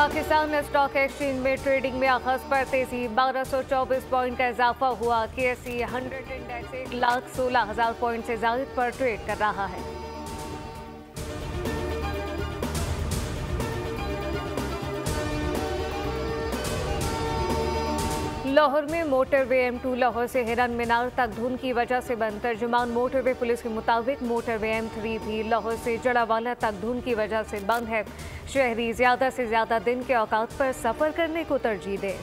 Pakistan stock exchange में trading में आगाज पर तेजी 1224 पॉइंट का इजाफा हुआ। KSE 100 इंडेक्स 1,16,000 पॉइंट से जायद पर ट्रेड कर रहा है। लाहौर में मोटरवे M2 लाहौर से हिरन मीनार तक धुंध की वजह से बंद। तर्जुमान मोटरवे पुलिस के मुताबिक मोटरवे M3 भी लाहौर से जड़ावाला तक धुंध की वजह से बंद है। शहरी ज्यादा से ज्यादा दिन के औकात पर सफर करने को तरजीह दें।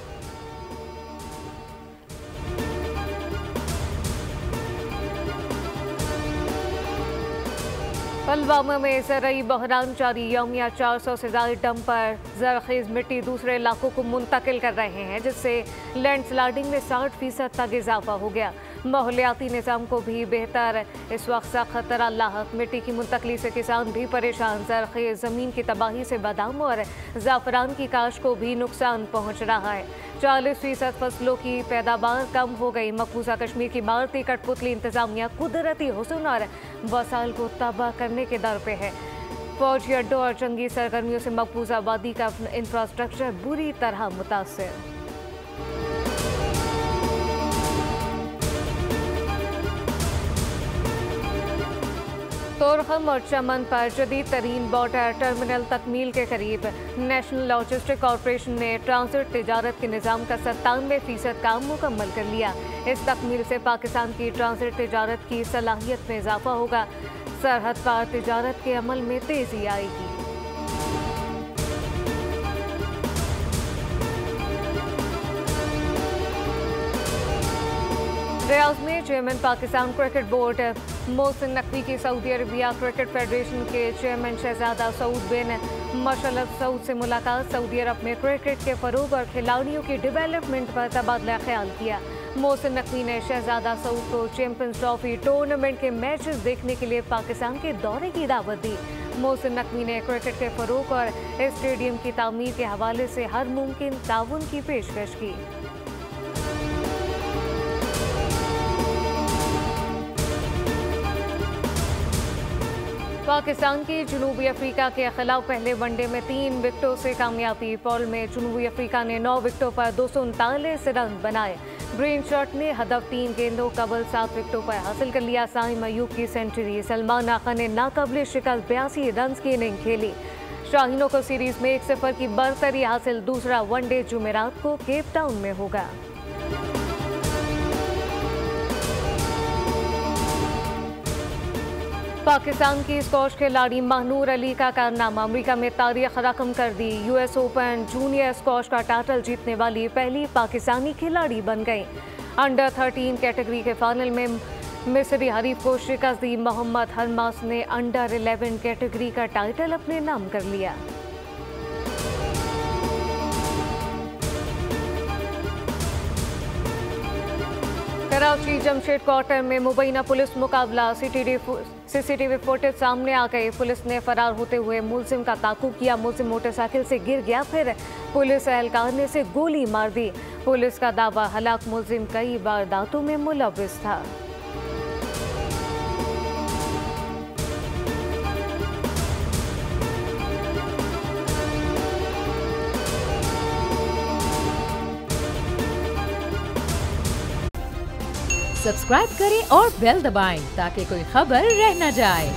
पुलवामा में ज़रई बहरान जारी। यौमिया 400 से ज्यादा डंपर जरखेज मिट्टी दूसरे इलाकों को मुंतकिल कर रहे हैं, जिससे लैंडस्लाइडिंग में 60% तक इजाफा हो गया। माहौलियाती निज़ाम को भी बेहतर इस वक्त खतरा लाहक। मिट्टी की मुंतकली से किसान भी परेशान। जरखेज ज़मीन की तबाही से बादाम और ज़ाफ़रान की काश को भी नुकसान पहुँच रहा है। 40% फसलों की पैदावार कम हो गई। मकबूजा कश्मीर की भारतीय कठपुतली इंतजामिया कुदरती हुस्न और वसाइल को तबाह करने के दर पे है। फौजी अड्डों और जंगी सरगर्मियों से मकबूजा आबादी का इंफ्रास्ट्रक्चर बुरी तरह मुतासिर। तोरखम और चमन पर जदीद तरीन बॉर्डर टर्मिनल तकमील के करीब। नेशनल लॉजिस्टिक कॉरपोरेशन ने ट्रांजिट तिजारत के निज़ाम का 97% काम मुकम्मल कर लिया। इस तकमील से पाकिस्तान की ट्रांजिट तिजारत की सलाहियत में इजाफा होगा। सरहद पार तिजारत के अमल में तेजी आएगी। रियाद में chairman Pakistan cricket board Mohsin Naqvi की सऊदी अरबिया क्रिकेट फेडरेशन के चेयरमैन शहजादा सऊद बिन मशअल सऊद से मुलाकात। सऊदी अरब में क्रिकेट के फरोग और खिलाड़ियों की डेवलपमेंट पर तबादला ख्याल किया। मोहसिन नकवी ने शहजादा सऊद को चैंपियंस ट्रॉफी टूर्नामेंट के मैचेस देखने के लिए पाकिस्तान के दौरे की दावत दी। मोहसिन नकवी ने क्रिकेट के फरोग और स्टेडियम की तामीर के हवाले से हर मुमकिन ताउन की पेशकश की। पाकिस्तान की जनूबी अफ्रीका के खिलाफ पहले वनडे में 3 विकेटों से कामयाबी। पॉल में जनूबी अफ्रीका ने 9 विकेटों पर 239 रन बनाए। ग्रीन शॉट ने हदफ 3 गेंदों कबल 7 विकेटों पर हासिल कर लिया। साइम अयूब की सेंचुरी। सलमान आखा ने नाकाबिले शिकस्त 82 रन की इनिंग खेली। शाहीनों को सीरीज में 1-0 की बरतरी हासिल। दूसरा वनडे जुमेरात को केप टाउन में होगा। पाकिस्तान की स्क्वॉश खिलाड़ी महनूर अली का कारनामा अमेरिका में तारीख रकम कर दी। US ओपन जूनियर स्क्वॉश का टाइटल जीतने वाली पहली पाकिस्तानी खिलाड़ी बन गई। अंडर 13 कैटेगरी के फाइनल में मिस्री हरीफ को शिकस्त दी। मोहम्मद हरमास ने अंडर 11 कैटेगरी का टाइटल अपने नाम कर लिया। कराची जमशेद क्वार्टर में मुबैना पुलिस मुकाबला। CCTV फुटेज सामने आ गई। पुलिस ने फरार होते हुए मुलजिम का ताकुब किया। मुलजिम मोटरसाइकिल से गिर गया, फिर पुलिस एहलकार ने से गोली मार दी। पुलिस का दावा हलाक मुलजिम कई वारदातों में मुलव्विस था। सब्सक्राइब करें और बेल दबाएं ताकि कोई खबर रह न जाए।